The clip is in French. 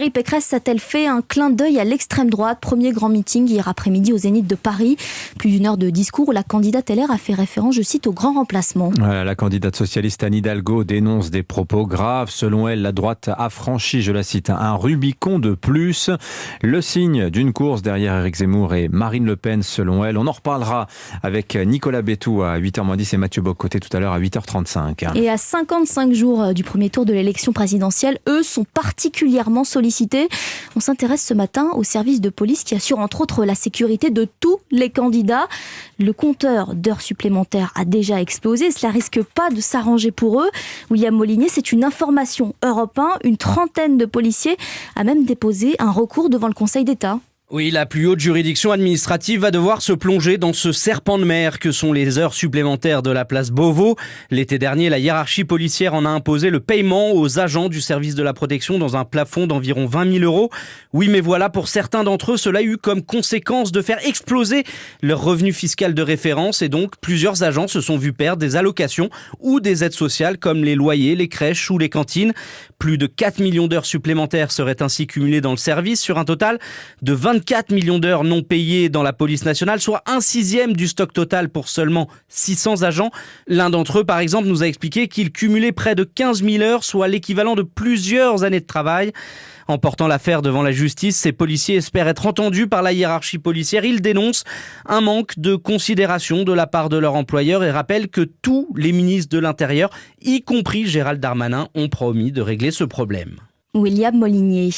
Pécresse a-t-elle fait un clin d'œil à l'extrême droite? Premier grand meeting hier après-midi au Zénith de Paris. Plus d'une heure de discours où la candidate LR a fait référence, je cite, au grand remplacement. Voilà, la candidate socialiste Anne Hidalgo dénonce des propos graves. Selon elle, la droite a franchi, je la cite, un Rubicon de plus. Le signe d'une course derrière Éric Zemmour et Marine Le Pen, selon elle. On en reparlera avec Nicolas Bétou à 8h10 et Mathieu Bocoté tout à l'heure à 8h35. Et à 55 jours du premier tour de l'élection présidentielle, eux sont particulièrement sollicités. On s'intéresse ce matin au service de police qui assure entre autres la sécurité de tous les candidats. Le compteur d'heures supplémentaires a déjà explosé. Cela risque pas de s'arranger pour eux. William Molinier, c'est une information Europe 1. Une trentaine de policiers a même déposé un recours devant le Conseil d'État. Oui, la plus haute juridiction administrative va devoir se plonger dans ce serpent de mer que sont les heures supplémentaires de la place Beauvau. L'été dernier, la hiérarchie policière en a imposé le paiement aux agents du service de la protection dans un plafond d'environ 20 000 euros. Oui, mais voilà, pour certains d'entre eux, cela a eu comme conséquence de faire exploser leur revenu fiscal de référence et donc plusieurs agents se sont vus perdre des allocations ou des aides sociales comme les loyers, les crèches ou les cantines. Plus de 4 millions d'heures supplémentaires seraient ainsi cumulées dans le service sur un total de 24 millions d'heures non payées dans la police nationale, soit 1/6 du stock total pour seulement 600 agents. L'un d'entre eux, par exemple, nous a expliqué qu'il cumulait près de 15 000 heures, soit l'équivalent de plusieurs années de travail. En portant l'affaire devant la justice, ces policiers espèrent être entendus par la hiérarchie policière. Ils dénoncent un manque de considération de la part de leur employeur et rappellent que tous les ministres de l'Intérieur, y compris Gérald Darmanin, ont promis de régler ce problème. William Molinier.